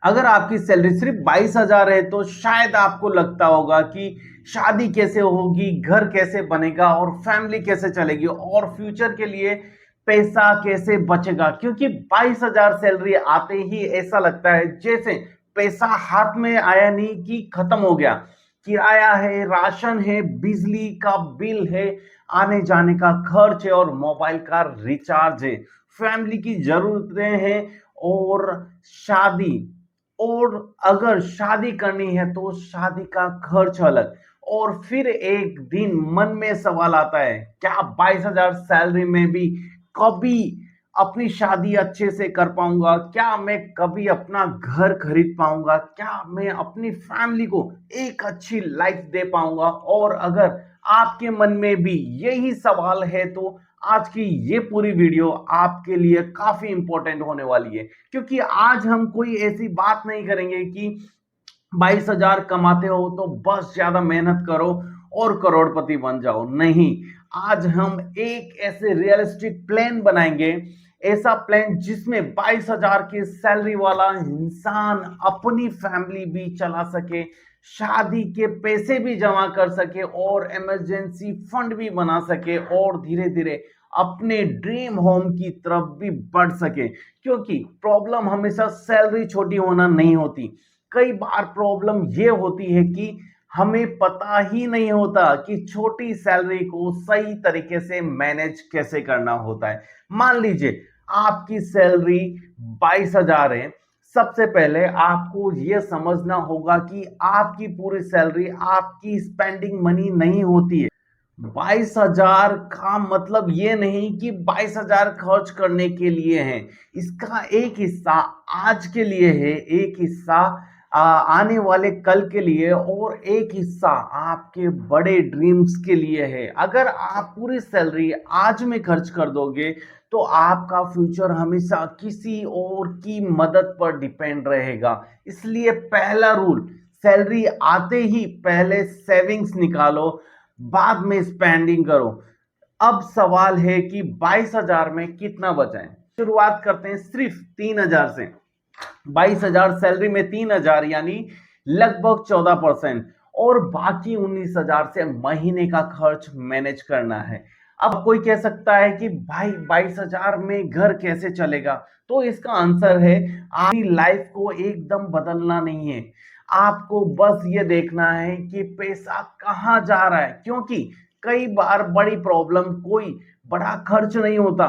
अगर आपकी सैलरी सिर्फ 22,000 है तो शायद आपको लगता होगा कि शादी कैसे होगी, घर कैसे बनेगा और फैमिली कैसे चलेगी और फ्यूचर के लिए पैसा कैसे बचेगा। क्योंकि 22,000 सैलरी आते ही ऐसा लगता है जैसे पैसा हाथ में आया नहीं कि खत्म हो गया। किराया है, राशन है, बिजली का बिल है, आने जाने का खर्च है और मोबाइल का रिचार्ज है, फैमिली की जरूरतें हैं और शादी। और अगर शादी करनी है तो शादी का खर्च अलग। और फिर एक दिन मन में सवाल आता है, क्या 22,000 सैलरी में भी कभी अपनी शादी अच्छे से कर पाऊंगा? क्या मैं कभी अपना घर खरीद पाऊंगा? क्या मैं अपनी फैमिली को एक अच्छी लाइफ दे पाऊंगा? और अगर आपके मन में भी यही सवाल है तो आज की ये पूरी वीडियो आपके लिए काफी इंपॉर्टेंट होने वाली है। क्योंकि आज हम कोई ऐसी बात नहीं करेंगे कि 22,000 कमाते हो तो बस ज्यादा मेहनत करो और करोड़पति बन जाओ। नहीं, आज हम एक ऐसे रियलिस्टिक प्लान बनाएंगे, ऐसा प्लान जिसमें 22,000 की सैलरी वाला इंसान अपनी फैमिली भी चला सके, शादी के पैसे भी जमा कर सके और इमरजेंसी फंड भी बना सके और धीरे धीरे अपने ड्रीम होम की तरफ भी बढ़ सके। क्योंकि प्रॉब्लम हमेशा सैलरी छोटी होना नहीं होती। कई बार प्रॉब्लम ये होती है कि हमें पता ही नहीं होता कि छोटी सैलरी को सही तरीके से मैनेज कैसे करना होता है। मान लीजिए आपकी सैलरी 22,000 है। सबसे पहले आपको यह समझना होगा कि आपकी पूरी सैलरी आपकी स्पेंडिंग मनी नहीं होती है। 22,000 का मतलब ये नहीं कि 22,000 खर्च करने के लिए है। इसका एक हिस्सा आज के लिए है, एक हिस्सा आने वाले कल के लिए और एक हिस्सा आपके बड़े ड्रीम्स के लिए है। अगर आप पूरी सैलरी आज में खर्च कर दोगे तो आपका फ्यूचर हमेशा किसी और की मदद पर डिपेंड रहेगा। इसलिए पहला रूल, सैलरी आते ही पहले सेविंग्स निकालो, बाद में स्पेंडिंग करो। अब सवाल है कि 22,000 में कितना बचाएं। शुरुआत करते हैं सिर्फ 3,000 से। 22,000 सैलरी में 3,000 यानी लगभग 14%, और बाकी 19,000 से महीने का खर्च मैनेज करना है। अब कोई कह सकता है कि भाई 22,000 में घर कैसे चलेगा? तो इसका आंसर है, आपकी लाइफ को एकदम बदलना नहीं है, आपको बस ये देखना है कि पैसा कहां जा रहा है। क्योंकि कई बार बड़ी प्रॉब्लम कोई बड़ा खर्च नहीं होता,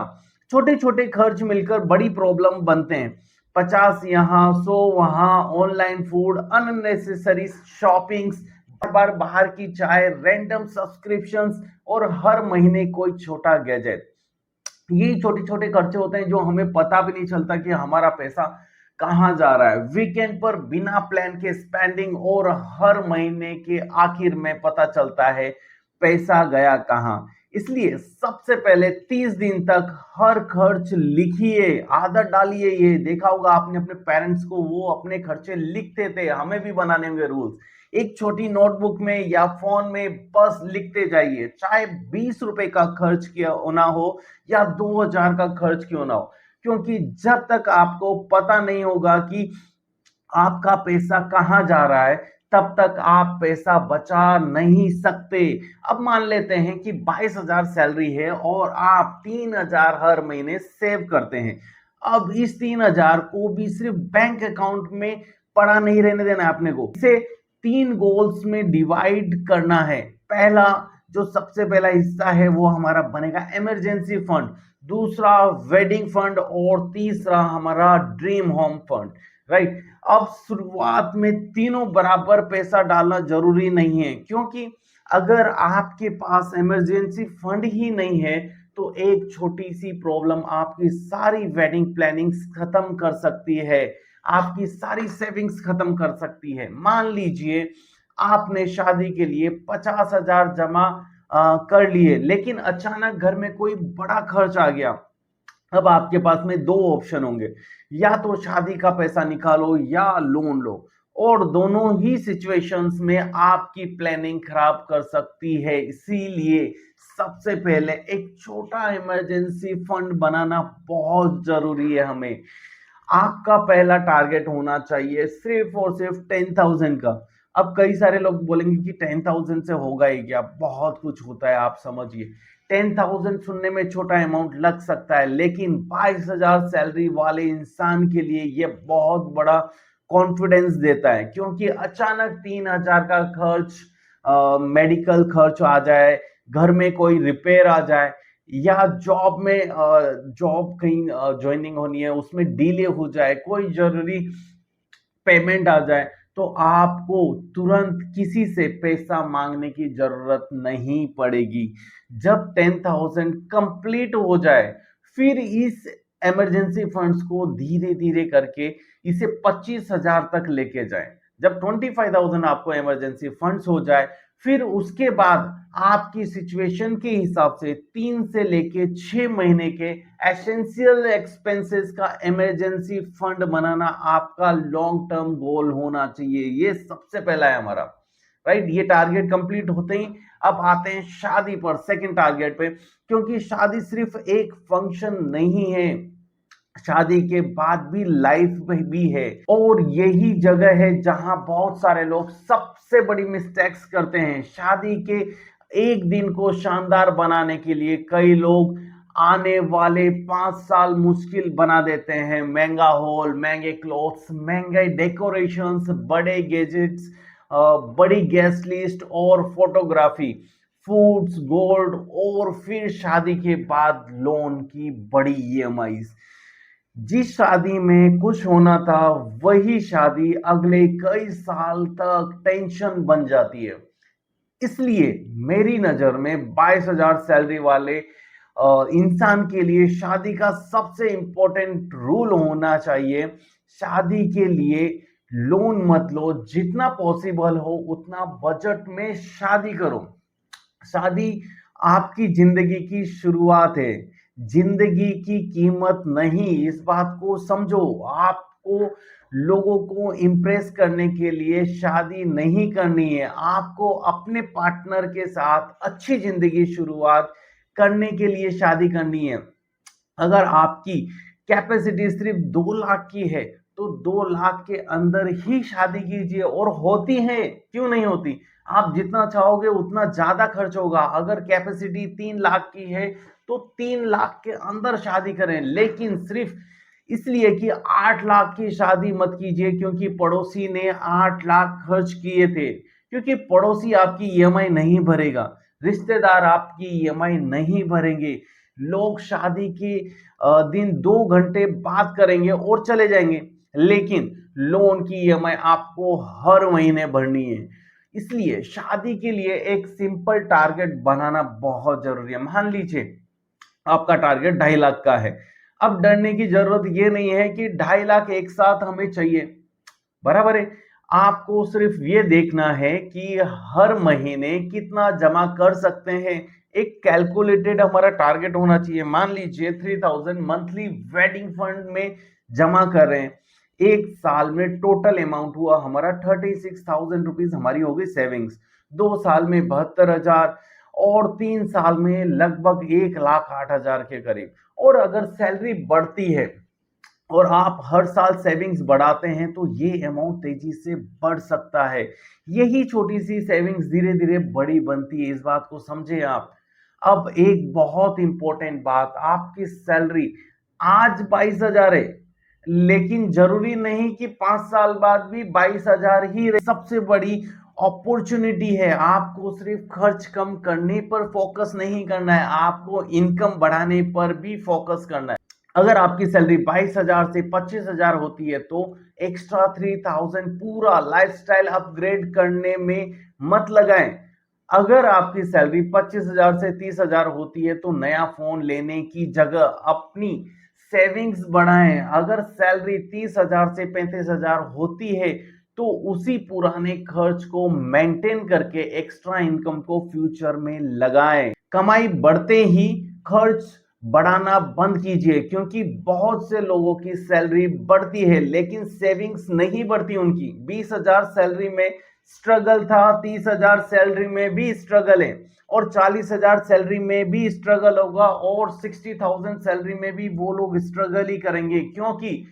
छोटे छोटे खर्च मिलकर बड़ी प्रॉब्लम बनते हैं। 50 यहाँ, 100 वहां, ऑनलाइन फूड, अननेसेसरी शॉपिंग्स, बार बार बाहर की चाय, रैंडम सब्सक्रिप्शंस और हर महीने कोई छोटा गैजेट। ये छोटे छोटे खर्चे होते हैं जो हमें पता भी नहीं चलता कि हमारा पैसा कहां जा रहा है। वीकेंड पर बिना प्लान के स्पेंडिंग और हर महीने के आखिर में पता चलता है पैसा गया कहां। इसलिए सबसे पहले 30 दिन तक हर खर्च लिखिए, आदत डालिए। ये देखा होगा आपने अपने पेरेंट्स को, वो अपने खर्चे लिखते थे, हमें भी बनाने होंगे रूल्स। एक छोटी नोटबुक में या फोन में बस लिखते जाइए, चाहे 20 रुपए का खर्च किया होना हो या 2,000 का खर्च क्यों ना हो। क्योंकि जब तक आपको पता नहीं होगा कि आपका पैसा कहां जा रहा है, तब तक आप पैसा बचा नहीं सकते। अब मान लेते हैं कि 22,000 सैलरी है और आप 3,000 हर महीने सेव करते हैं। अब इस 3,000 को भी सिर्फ बैंक अकाउंट में पड़ा नहीं रहने देना है अपने को, इसे 3 गोल्स में डिवाइड करना है। पहला, जो सबसे पहला हिस्सा है वो हमारा बनेगा इमरजेंसी फंड, दूसरा वेडिंग फंड और तीसरा हमारा ड्रीम होम फंड। राइट। अब शुरुआत में तीनों बराबर पैसा डालना जरूरी नहीं है, क्योंकि अगर आपके पास इमरजेंसी फंड ही नहीं है तो एक छोटी सी प्रॉब्लम आपकी सारी वेडिंग प्लानिंग्स खत्म कर सकती है, आपकी सारी सेविंग्स खत्म कर सकती है। मान लीजिए आपने शादी के लिए 50,000 जमा कर लिए, लेकिन अचानक घर में कोई बड़ा खर्च आ गया। अब आपके पास में दो ऑप्शन होंगे, या तो शादी का पैसा निकालो या लोन लो, और दोनों ही सिचुएशंस में आपकी प्लानिंग खराब कर सकती है। इसीलिए सबसे पहले एक छोटा इमरजेंसी फंड बनाना बहुत जरूरी है हमें। आपका पहला टारगेट होना चाहिए सिर्फ और सिर्फ 10,000 का। अब कई सारे लोग बोलेंगे कि 10,000 से होगा ही क्या, बहुत कुछ होता है, आप समझिए 10,000 सुनने में छोटा अमाउंट लग सकता है, लेकिन 22,000 सैलरी वाले इंसान के लिए ये बहुत बड़ा कॉन्फिडेंस देता है, क्योंकि अचानक 3,000 का खर्च, मेडिकल खर्च आ जाए, घर में कोई रिपेयर आ जाए, या जॉब कहीं ज्वाइनिंग होनी है उसमें डिले हो जाए, कोई जरूरी पेमेंट आ जाए, तो आपको तुरंत किसी से पैसा मांगने की जरूरत नहीं पड़ेगी। जब 10,000 कंप्लीट हो जाए, फिर इस इमरजेंसी फंड्स को धीरे धीरे करके इसे 25,000 तक लेके जाएं। जब 25,000 आपको इमरजेंसी फंड्स हो जाए, फिर उसके बाद आपकी सिचुएशन के हिसाब से 3 से लेके 6 महीने के एसेंशियल एक्सपेंसेस का इमरजेंसी फंड बनाना आपका लॉन्ग टर्म गोल होना चाहिए। ये सबसे पहला है हमारा, राइट। ये टारगेट कंप्लीट होते ही अब आते हैं शादी पर, सेकंड टारगेट पे, क्योंकि शादी सिर्फ एक फंक्शन नहीं है, शादी के बाद भी लाइफ में भी है, और यही जगह है जहां बहुत सारे लोग सबसे बड़ी मिस्टेक्स करते हैं। शादी के एक दिन को शानदार बनाने के लिए कई लोग आने वाले 5 साल मुश्किल बना देते हैं। महंगा हॉल, महंगे क्लोथ्स, महंगे डेकोरेशंस, बड़े गैजेट्स, बड़ी गेस्ट लिस्ट और फोटोग्राफी, फूड्स, गोल्ड, और फिर शादी के बाद लोन की बड़ी ईएमआई। जिस शादी में कुछ होना था वही शादी अगले कई साल तक टेंशन बन जाती है। इसलिए मेरी नजर में 22,000 सैलरी वाले इंसान के लिए शादी का सबसे इंपॉर्टेंट रूल होना चाहिए, शादी के लिए लोन मत लो, जितना पॉसिबल हो उतना बजट में शादी करो। शादी आपकी जिंदगी की शुरुआत है, जिंदगी की कीमत नहीं, इस बात को समझो। आपको लोगों को इंप्रेस करने के लिए शादी नहीं करनी है, आपको अपने पार्टनर के साथ अच्छी जिंदगी शुरुआत करने के लिए शादी करनी है। अगर आपकी कैपेसिटी सिर्फ 2 लाख की है तो 2 लाख के अंदर ही शादी कीजिए, और होती है, क्यों नहीं होती। आप जितना चाहोगे उतना ज्यादा खर्च होगा। अगर कैपेसिटी 3 लाख की है तो 3 लाख के अंदर शादी करें, लेकिन सिर्फ इसलिए कि 8 लाख की शादी मत कीजिए क्योंकि पड़ोसी ने 8 लाख खर्च किए थे, क्योंकि पड़ोसी आपकी ईएमआई नहीं भरेगा, रिश्तेदार आपकी ईएमआई नहीं भरेंगे। लोग शादी के दिन 2 घंटे बात करेंगे और चले जाएंगे, लेकिन लोन की ईएमआई आपको हर महीने भरनी है। इसलिए शादी के लिए एक सिंपल टारगेट बनाना बहुत जरूरी है। मान लीजिए आपका टारगेट 2.5 लाख का है। अब डरने की जरूरत ये नहीं है कि 2.5 लाख एक साथ हमें चाहिए, बराबर है। आपको सिर्फ ये देखना है कि हर महीने कितना जमा कर सकते हैं। एक कैलकुलेटेड हमारा टारगेट होना चाहिए। मान लीजिए 3,000 मंथली वेडिंग फंड में जमा कर रहे हैं, एक साल में टोटल अमाउंट हुआ हमारा 36,000 रुपीज, हमारी होगी सेविंग्स। 2 साल में 72,000, और 3 साल में लगभग 1,08,000 के करीब। और अगर सैलरी बढ़ती है और आप हर साल सेविंग्स बढ़ाते हैं तो ये अमाउंट तेजी से बढ़ सकता है। यही छोटी सी सेविंग्स धीरे धीरे बड़ी बनती है, इस बात को समझे आप। अब एक बहुत इंपॉर्टेंट बात, आपकी सैलरी आज 22,000 है, लेकिन जरूरी नहीं कि 5 साल बाद भी 22,000 ही रहे। सबसे बड़ी अपॉर्चुनिटी है, आपको सिर्फ खर्च कम करने पर फोकस नहीं करना है, आपको इनकम बढ़ाने पर भी फोकस करना है। अगर आपकी सैलरी 22,000 से 25,000 होती है तो एक्स्ट्रा 3,000 पूरा लाइफस्टाइल अपग्रेड करने में मत लगाएं। अगर आपकी सैलरी 25,000 से 30,000 होती है तो नया फोन लेने की जगह अपनी सेविंग्स बढ़ाएं। अगर सैलरी 30,000 से 35,000 होती है तो उसी पुराने खर्च को मेंटेन करके एक्स्ट्रा इनकम को फ्यूचर में लगाएं। कमाई बढ़ते ही खर्च बढ़ाना बंद कीजिए, क्योंकि बहुत से लोगों की सैलरी बढ़ती है लेकिन सेविंग्स नहीं बढ़ती उनकी। 20,000 सैलरी में स्ट्रगल था, 30,000 सैलरी में भी स्ट्रगल है, और 40,000 सैलरी में भी स्ट्रगल होगा, और 60,000 सैलरी में भी वो लोग स्ट्रगल ही करेंगे, क्योंकि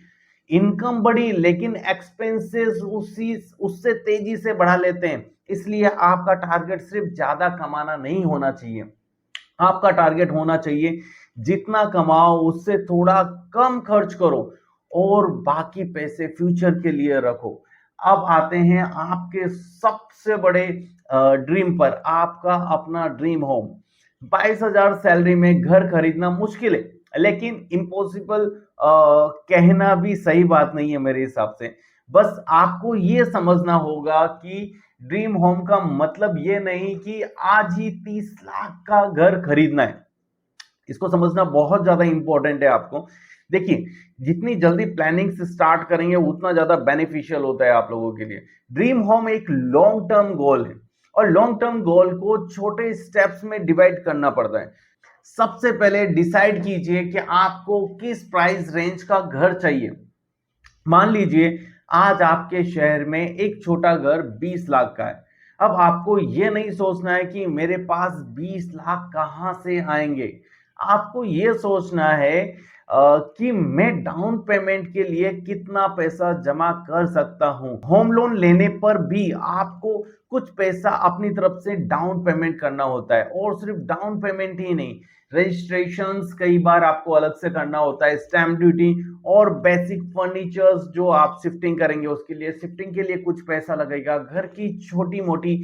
इनकम बढ़ी लेकिन एक्सपेंसेस उसी उससे तेजी से बढ़ा लेते हैं। इसलिए आपका टारगेट सिर्फ ज्यादा कमाना नहीं होना चाहिए, आपका टारगेट होना चाहिए जितना कमाओ उससे थोड़ा कम खर्च करो और बाकी पैसे फ्यूचर के लिए रखो। अब आते हैं आपके सबसे बड़े ड्रीम पर, आपका अपना ड्रीम होम। 22,000 सैलरी में घर खरीदना मुश्किल है लेकिन इम्पॉसिबल कहना भी सही बात नहीं है मेरे हिसाब से। बस आपको ये समझना होगा कि ड्रीम होम का मतलब ये नहीं कि आज ही 30 लाख का घर खरीदना है। इसको समझना बहुत ज्यादा इंपॉर्टेंट है आपको। देखिए, जितनी जल्दी प्लानिंग से स्टार्ट करेंगे उतना ज्यादा बेनिफिशियल होता है आप लोगों के लिए। ड्रीम होम एक लॉन्ग टर्म गोल है और लॉन्ग टर्म गोल को छोटे स्टेप्स में डिवाइड करना पड़ता है। सबसे पहले डिसाइड कीजिए कि आपको किस प्राइस रेंज का घर चाहिए। मान लीजिए आज आपके शहर में एक छोटा घर 20 लाख का है। अब आपको ये नहीं सोचना है कि मेरे पास 20 लाख कहां से आएंगे। आपको ये सोचना है कि मैं डाउन पेमेंट के लिए कितना पैसा जमा कर सकता हूं। होम लोन लेने पर भी आपको कुछ पैसा अपनी तरफ से डाउन पेमेंट करना होता है और सिर्फ डाउन पेमेंट ही नहीं, रजिस्ट्रेशंस कई बार आपको अलग से करना होता है, स्टैम्प ड्यूटी और बेसिक फर्नीचर्स जो आप शिफ्टिंग करेंगे उसके लिए, शिफ्टिंग के लिए कुछ पैसा लगेगा, घर की छोटी मोटी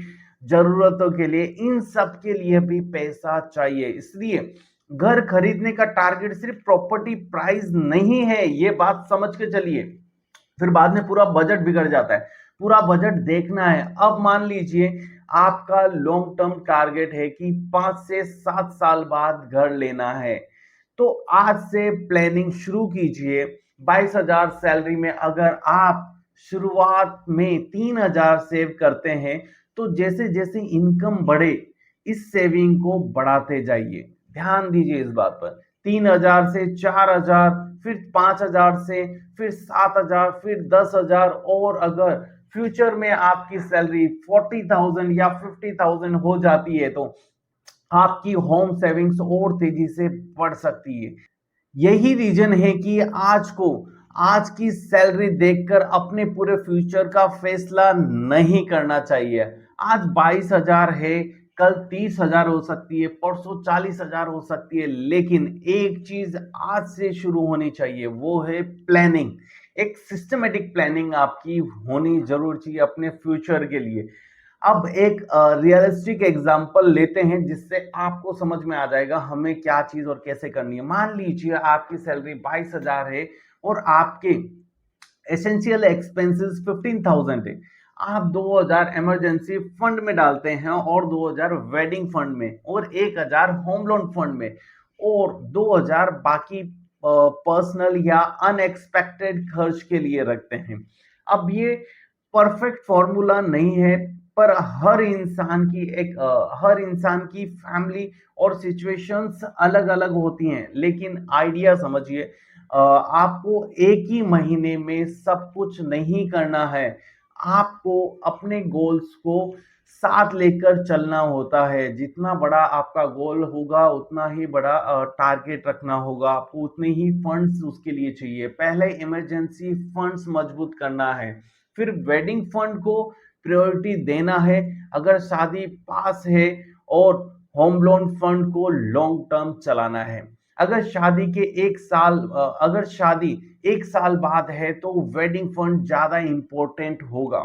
जरूरतों के लिए, इन सब के लिए भी पैसा चाहिए। इसलिए घर खरीदने का टारगेट सिर्फ प्रॉपर्टी प्राइस नहीं है, ये बात समझ के चलिए। फिर बाद में पूरा बजट बिगड़ जाता है। पूरा बजट देखना है। अब मान लीजिए आपका लॉन्ग टर्म टारगेट है कि 5 से 7 साल बाद घर लेना है, तो आज से प्लानिंग शुरू कीजिए। 22,000 सैलरी में अगर आप शुरुआत में 3,000 सेव करते हैं तो जैसे जैसे इनकम बढ़े इस सेविंग को बढ़ाते जाइए। ध्यान दीजिए इस बात पर। 3,000 से 4,000, फिर 5,000 से, फिर 7,000, फिर 10,000 और अगर फ्यूचर में आपकी सैलरी 40,000 या 50,000 हो जाती है तो आपकी होम सेविंग्स और तेजी से बढ़ सकती है। यही रीजन है कि आज की सैलरी देखकर अपने पूरे फ्यूचर का फैसला नहीं करना चाहिए। आज 22,000 है, कल 30,000 हो सकती है, परसों 40,000 हो सकती है, लेकिन एक चीज आज से शुरू होनी चाहिए, वो है प्लानिंग। एक सिस्टमेटिक प्लानिंग आपकी होनी जरूर चाहिए अपने फ्यूचर के लिए। अब एक रियलिस्टिक एग्जांपल लेते हैं जिससे आपको समझ में आ जाएगा हमें क्या चीज और कैसे करनी है। मान लीजिए आपकी सैलरी 22,000 है और आपके एसेंशियल एक्सपेंसेस 15,000 है। आप 2,000 इमरजेंसी फंड में डालते हैं और 2,000 वेडिंग फंड में और 1,000 होम लोन फंड में और 2,000 बाकी पर्सनल या अनएक्सपेक्टेड खर्च के लिए रखते हैं। अब ये परफेक्ट फॉर्मूला नहीं है, पर हर इंसान की फैमिली और सिचुएशंस अलग अलग होती हैं, लेकिन आइडिया समझिए। आपको एक ही महीने में सब कुछ नहीं करना है। आपको अपने गोल्स को साथ लेकर चलना होता है। जितना बड़ा आपका गोल होगा उतना ही बड़ा टारगेट रखना होगा आपको, उतने ही फंड्स उसके लिए चाहिए। पहले इमरजेंसी फंड्स मजबूत करना है, फिर वेडिंग फंड को प्रायोरिटी देना है अगर शादी पास है, और होम लोन फंड को लॉन्ग टर्म चलाना है। अगर शादी 1 साल बाद है तो वेडिंग फंड ज्यादा इंपॉर्टेंट होगा।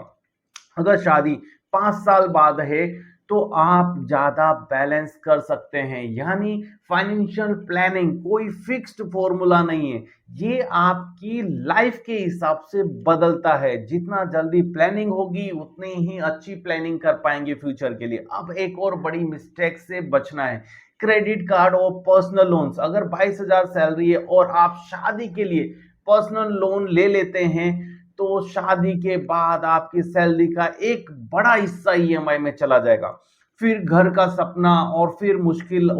अगर शादी 5 साल बाद है तो आप ज्यादा बैलेंस कर सकते हैं। यानी फाइनेंशियल प्लानिंग कोई फिक्स्ड फॉर्मूला नहीं है, ये आपकी लाइफ के हिसाब से बदलता है। जितना जल्दी प्लानिंग होगी उतनी ही अच्छी प्लानिंग कर पाएंगे फ्यूचर के लिए। अब एक और बड़ी मिस्टेक से बचना है, क्रेडिट कार्ड और पर्सनल लोन्स। अगर 22,000 सैलरी है और आप शादी के लिए पर्सनल लोन ले लेते हैं तो शादी के बाद आपकी सैलरी का एक बड़ा हिस्सा ईएमआई में चला जाएगा। फिर घर का सपना और फिर मुश्किल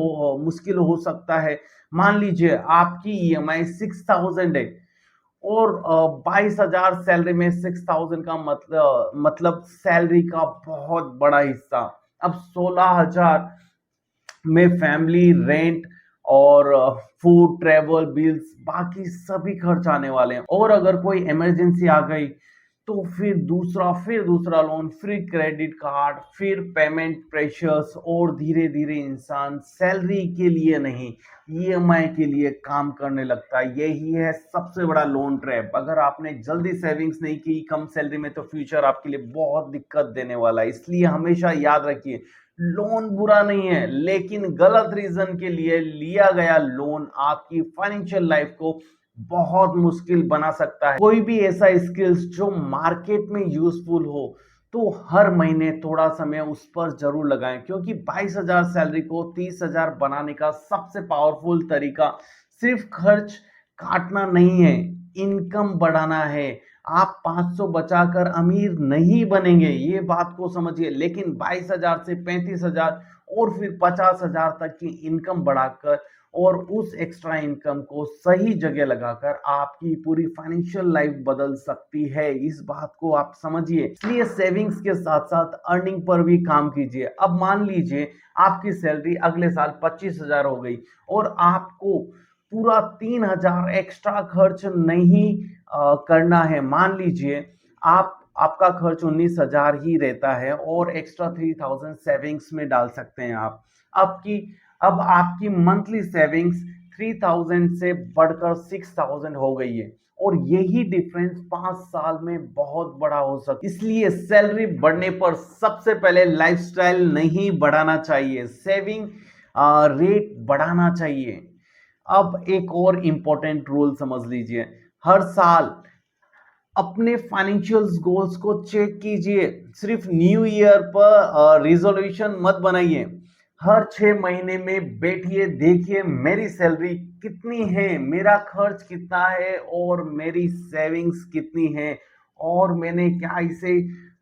हो सकता है। मान लीजिए आपकी ईएमआई 6,000 है और 22,000 सैलरी में 6,000 का मतलब सैलरी का बहुत बड़ा हिस्सा। अब 16,000 में फैमिली रेंट और फूड, ट्रैवल, बिल्स, बाकी सभी खर्च आने वाले हैं। और अगर कोई इमरजेंसी आ गई तो फिर दूसरा लोन, फिर क्रेडिट कार्ड, फिर पेमेंट प्रेशर्स, और धीरे धीरे इंसान सैलरी के लिए नहीं, ईएमआई के लिए काम करने लगता है। यही है सबसे बड़ा लोन ट्रैप। अगर आपने जल्दी सेविंग्स नहीं की कम सैलरी में, तो फ्यूचर आपके लिए बहुत दिक्कत देने वाला है। इसलिए हमेशा याद रखिए, लोन बुरा नहीं है, लेकिन गलत रीजन के लिए लिया गया लोन आपकी फाइनेंशियल लाइफ को बहुत मुश्किल बना सकता है। कोई भी ऐसा स्किल्स जो मार्केट में यूजफुल हो, तो हर महीने थोड़ा समय उस पर जरूर लगाएं, क्योंकि 22,000 सैलरी को 30,000 बनाने का सबसे पावरफुल तरीका सिर्फ खर्च काटना नहीं है, इनकम बढ़ाना है। आप 500 बचाकर अमीर नहीं बनेंगे, ये बात को समझिए, लेकिन 22,000 से 35,000 और फिर 50,000 तक की इनकम बढ़ाकर और उस एक्स्ट्रा इनकम को सही जगह लगाकर आपकी पूरी फाइनेंशियल लाइफ बदल सकती है। इस बात को आप समझिए। इसलिए सेविंग्स के साथ साथ अर्निंग पर भी काम कीजिए। अब मान लीजिए आपकी सैलरी अगले साल 25,000 हो गई और आपको पूरा 3,000 एक्स्ट्रा खर्च नहीं करना है। मान लीजिए आपका खर्च 19,000 ही रहता है और एक्स्ट्रा 3,000 सेविंग्स में डाल सकते हैं आप। आपकी अब आपकी मंथली सेविंग्स 3,000 से बढ़कर 6,000 हो गई है, और यही डिफरेंस 5 साल में बहुत बड़ा हो सकता है। इसलिए सैलरी बढ़ने पर सबसे पहले लाइफस्टाइल नहीं बढ़ाना चाहिए, सेविंग रेट बढ़ाना चाहिए। अब एक और इंपॉर्टेंट रूल समझ लीजिए, हर साल अपने फाइनेंशियल गोल्स को चेक कीजिए। सिर्फ न्यू ईयर पर रिजोल्यूशन मत बनाइए। हर 6 महीने में बैठिए, देखिए मेरी सैलरी कितनी है, मेरा खर्च कितना है और मेरी सेविंग्स कितनी है, और मैंने क्या इसे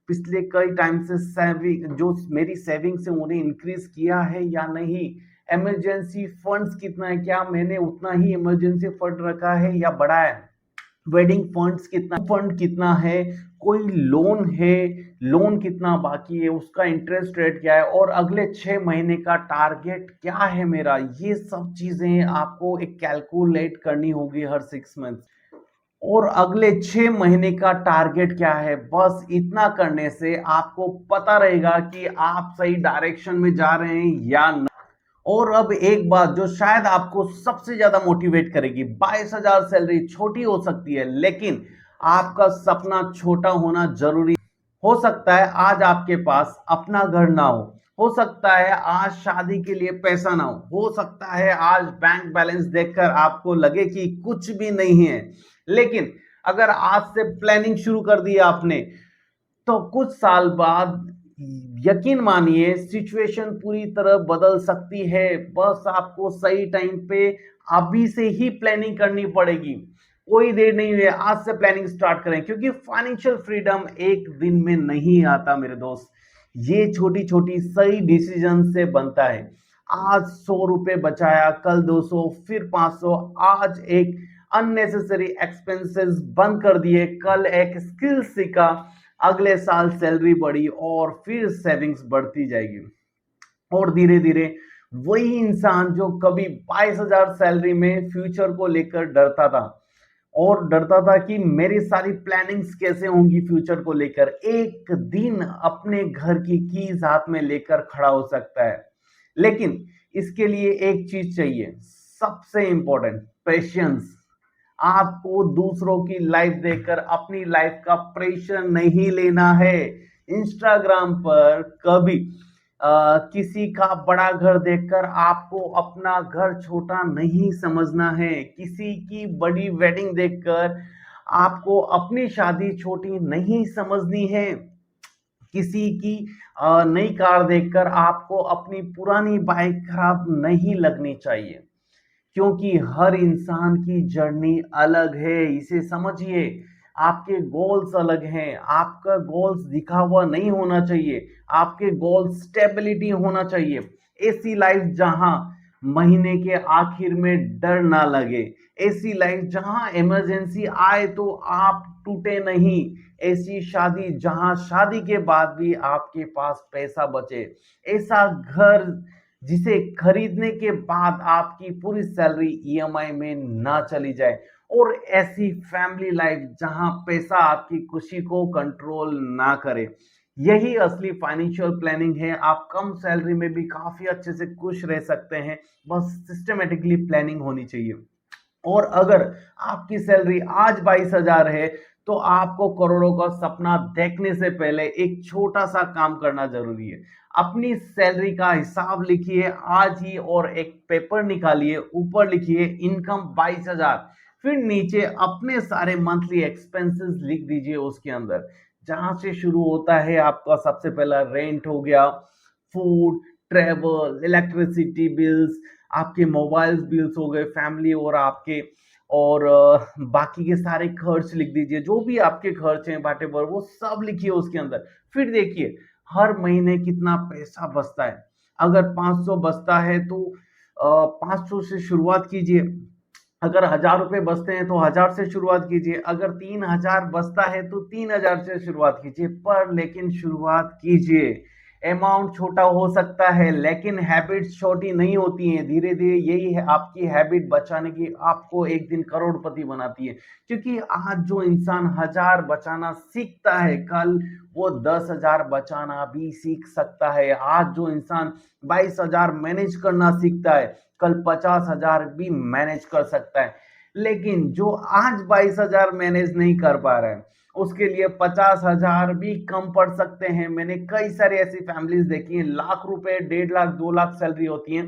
पिछले कई टाइम से सेविंग जो मेरी सेविंग्स है उन्हें इंक्रीज किया है या नहीं। इमरजेंसी फंड्स कितना है, क्या मैंने उतना ही इमरजेंसी फंड रखा है या बढ़ाया है। वेडिंग फंड कितना है, कोई लोन है, लोन कितना बाकी है, उसका इंटरेस्ट रेट क्या है, और अगले 6 महीने का टारगेट क्या है मेरा। ये सब चीजें आपको एक कैलकुलेट करनी होगी हर 6 मंथ। और अगले 6 महीने का टारगेट क्या है, बस इतना करने से आपको पता रहेगा कि आप सही डायरेक्शन में जा रहे हैं या नहीं। और अब एक बात जो शायद आपको सबसे ज्यादा मोटिवेट करेगी, 22,000 सैलरी छोटी हो सकती है, लेकिन आपका सपना छोटा होना जरूरी। हो सकता है आज आपके पास अपना घर ना हो सकता है आज शादी के लिए पैसा ना हो सकता है आज बैंक बैलेंस देखकर आपको लगे कि कुछ भी नहीं है। लेकिन अगर आज से प्लानिंग शुरू कर दी आपने, तो कुछ साल बाद यकीन मानिए सिचुएशन पूरी तरह बदल सकती है। बस आपको सही टाइम पे अभी से ही प्लानिंग करनी पड़ेगी। कोई देर नहीं हुई है, आज से प्लानिंग स्टार्ट करें, क्योंकि फाइनेंशियल फ्रीडम एक दिन में नहीं आता मेरे दोस्त। ये छोटी छोटी सही डिसीजन से बनता है। आज 100 रुपए बचाया, कल 200, फिर 500। आज एक अननेसेसरी एक्सपेंसेस बंद कर दिए, कल एक स्किल सीखा, अगले साल सैलरी बढ़ी और फिर सेविंग्स बढ़ती जाएगी। और धीरे धीरे वही इंसान जो कभी 22,000 सैलरी में फ्यूचर को लेकर डरता था, और डरता था कि मेरी सारी प्लानिंग्स कैसे होंगी फ्यूचर को लेकर, एक दिन अपने घर की कीज हाथ में लेकर खड़ा हो सकता है। लेकिन इसके लिए एक चीज चाहिए, सबसे इंपॉर्टेंट, पेशेंस। आपको दूसरों की लाइफ देखकर अपनी लाइफ का प्रेशर नहीं लेना है। इंस्टाग्राम पर कभी किसी का बड़ा घर देखकर आपको अपना घर छोटा नहीं समझना है। किसी की बड़ी वेडिंग देखकर आपको अपनी शादी छोटी नहीं समझनी है। किसी की नई कार देखकर आपको अपनी पुरानी बाइक खराब नहीं लगनी चाहिए, क्योंकि हर इंसान की जर्नी अलग है, इसे समझिए। आपके गोल्स अलग हैं, आपका गोल्स दिखा हुआ नहीं होना चाहिए, आपके गोल्स स्टेबिलिटी होना चाहिए। ऐसी लाइफ जहां महीने के आखिर में डर ना लगे, ऐसी लाइफ जहां इमरजेंसी आए तो आप टूटे नहीं, ऐसी शादी जहां शादी के बाद भी आपके पास पैसा बचे, ऐसा घर जिसे खरीदने के बाद आपकी पूरी सैलरी ईएमआई में ना चली जाए, और ऐसी फैमिली लाइफ जहां पैसा आपकी खुशी को कंट्रोल ना करे। यही असली फाइनेंशियल प्लानिंग है। आप कम सैलरी में भी काफी अच्छे से खुश रह सकते हैं, बस सिस्टमेटिकली प्लानिंग होनी चाहिए। और अगर आपकी सैलरी आज 22,000 है, तो आपको करोड़ों का सपना देखने से पहले एक छोटा सा काम करना जरूरी है। अपनी सैलरी का हिसाब लिखिए आज ही, और एक पेपर निकालिए, ऊपर लिखिए इनकम 22,000, फिर नीचे अपने सारे मंथली एक्सपेंसेस लिख दीजिए उसके अंदर। जहां से शुरू होता है आपका सबसे पहला रेंट हो गया, फूड, ट्रेवल, इलेक्ट्रिसिटी बिल्स, आपके मोबाइल बिल्स हो गए, फैमिली और आपके, और बाकी के सारे खर्च लिख दीजिए, जो भी आपके खर्च हैं बाटेबर वो सब लिखिए उसके अंदर। फिर देखिए हर महीने कितना पैसा बचता है। अगर 500 बचता है तो 500 से शुरुआत कीजिए। अगर 1,000 रुपए बचते हैं तो 1,000 से शुरुआत कीजिए। अगर 3,000 बचता है तो 3,000 से शुरुआत कीजिए, पर लेकिन शुरुआत कीजिए। अमाउंट छोटा हो सकता है लेकिन हैबिट्स छोटी नहीं होती हैं। धीरे धीरे यही है आपकी हैबिट बचाने की, आपको एक दिन करोड़पति बनाती है। क्योंकि आज जो इंसान 1,000 बचाना सीखता है, कल वो 10,000 बचाना भी सीख सकता है। आज जो इंसान 22,000 मैनेज करना सीखता है, कल 50,000 भी मैनेज कर सकता है। लेकिन जो आज 22,000 मैनेज नहीं कर पा रहा है, उसके लिए 50,000 भी कम पड़ सकते हैं। मैंने कई सारी ऐसी फैमिलीज देखी हैं, लाख रुपए, 1.5 लाख, 2 लाख सैलरी होती है,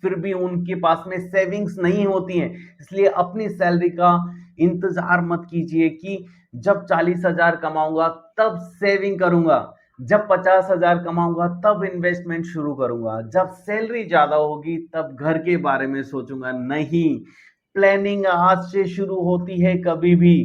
फिर भी उनके पास में सेविंग्स नहीं होती हैं। इसलिए अपनी सैलरी का इंतजार मत कीजिए कि जब 40,000 कमाऊंगा तब सेविंग करूंगा, जब 50,000 कमाऊंगा तब इन्वेस्टमेंट शुरू करूंगा, जब सैलरी ज्यादा होगी तब घर के बारे में सोचूंगा। नहीं, प्लानिंग आज से शुरू होती है कभी भी,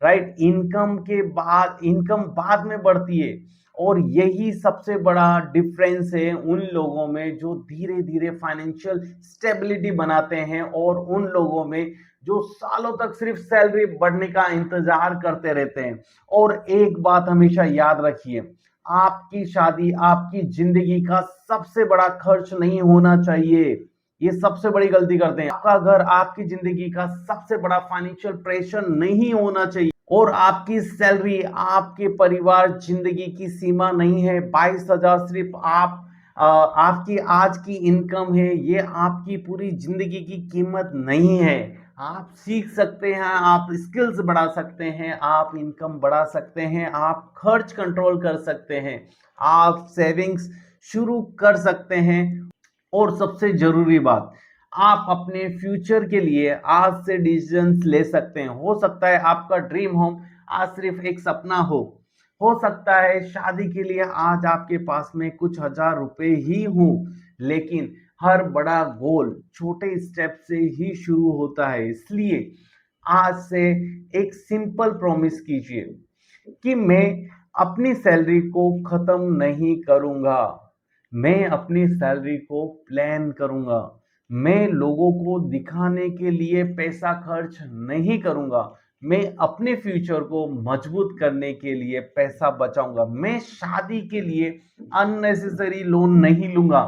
राइट? इनकम बाद में बढ़ती है। और यही सबसे बड़ा डिफरेंस है उन लोगों में जो धीरे धीरे फाइनेंशियल स्टेबिलिटी बनाते हैं, और उन लोगों में जो सालों तक सिर्फ सैलरी बढ़ने का इंतजार करते रहते हैं। और एक बात हमेशा याद रखिए, आपकी शादी आपकी जिंदगी का सबसे बड़ा खर्च नहीं होना चाहिए। ये सबसे बड़ी गलती करते हैं। आपका घर आपकी जिंदगी का सबसे बड़ा फाइनेंशियल प्रेशर नहीं होना चाहिए। और आपकी सैलरी आपके परिवार जिंदगी की सीमा नहीं है। 22,000 सिर्फ आपकी आज की इनकम है, ये आपकी पूरी जिंदगी की कीमत नहीं है। आप सीख सकते हैं, आप स्किल्स बढ़ा सकते हैं, आप इनकम बढ़ा सकते हैं, आप खर्च कंट्रोल कर सकते हैं, आप सेविंग्स शुरू कर सकते हैं। और सबसे जरूरी बात, आप अपने फ्यूचर के लिए आज से डिसीजंस ले सकते हैं। हो सकता है आपका ड्रीम होम आज सिर्फ एक सपना हो सकता है शादी के लिए आज आपके पास में कुछ 1,000 रुपए ही हो, लेकिन हर बड़ा गोल छोटे स्टेप से ही शुरू होता है। इसलिए आज से एक सिंपल प्रॉमिस कीजिए कि मैं अपनी सैलरी को खत्म नहीं करूंगा, मैं अपनी सैलरी को प्लान करूंगा, मैं लोगों को दिखाने के लिए पैसा खर्च नहीं करूंगा, मैं अपने फ्यूचर को मजबूत करने के लिए पैसा बचाऊंगा, मैं शादी के लिए अननेसेसरी लोन नहीं लूंगा,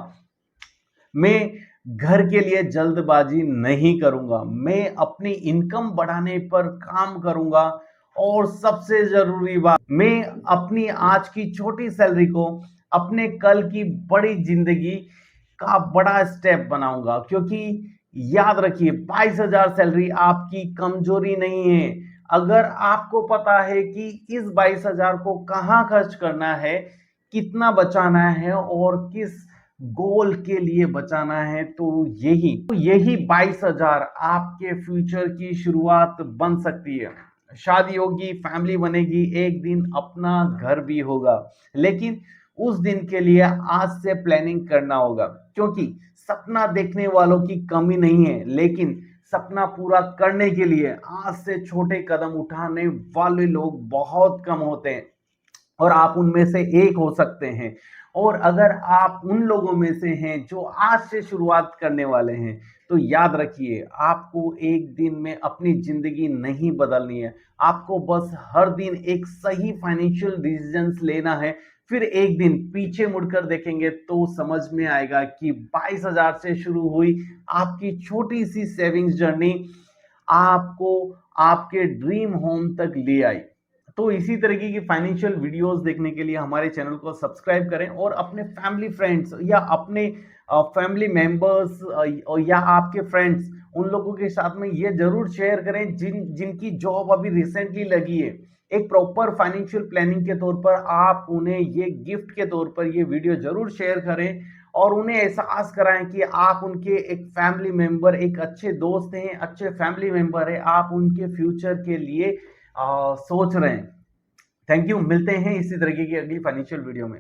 मैं घर के लिए जल्दबाजी नहीं करूंगा, मैं अपनी इनकम बढ़ाने पर काम करूंगा। और सबसे जरूरी बात, मैं अपनी आज की छोटी सैलरी को अपने कल की बड़ी जिंदगी का बड़ा स्टेप बनाऊंगा। क्योंकि याद रखिए, 22,000 सैलरी आपकी कमजोरी नहीं है। अगर आपको पता है कि इस 22,000 को कहाँ खर्च करना है, कितना बचाना है और किस गोल के लिए बचाना है, तो यही 22,000 आपके फ्यूचर की शुरुआत बन सकती है। शादी होगी, फैमिली बनेगी, एक दिन अपना घर भी होगा, लेकिन उस दिन के लिए आज से प्लानिंग करना होगा। क्योंकि सपना देखने वालों की कमी नहीं है, लेकिन सपना पूरा करने के लिए आज से छोटे कदम उठाने वाले लोग बहुत कम होते हैं। और आप उनमें से एक हो सकते हैं। और अगर आप उन लोगों में से हैं जो आज से शुरुआत करने वाले हैं, तो याद रखिए आपको एक दिन में अपनी जिंदगी नहीं बदलनी है। आपको बस हर दिन एक सही फाइनेंशियल डिसीजंस लेना है। फिर एक दिन पीछे मुड़कर देखेंगे तो समझ में आएगा कि 22,000 से शुरू हुई आपकी छोटी सी सेविंग्स जर्नी आपको आपके ड्रीम होम तक ले आई। तो इसी तरीके की फाइनेंशियल वीडियोस देखने के लिए हमारे चैनल को सब्सक्राइब करें और अपने फैमिली फ्रेंड्स या अपने फैमिली मेंबर्स या आपके फ्रेंड्स उन लोगों के साथ में ये जरूर शेयर करें जिनकी जॉब अभी रिसेंटली लगी है। एक प्रॉपर फाइनेंशियल प्लानिंग के तौर पर आप उन्हें ये गिफ्ट के तौर पर ये वीडियो जरूर शेयर करें और उन्हें एहसास कराएं कि आप उनके एक फैमिली मेंबर, एक अच्छे दोस्त हैं, अच्छे फैमिली मेंबर है, आप उनके फ्यूचर के लिए सोच रहे हैं। थैंक यू, मिलते हैं इसी तरीके की अगली फाइनेंशियल वीडियो में।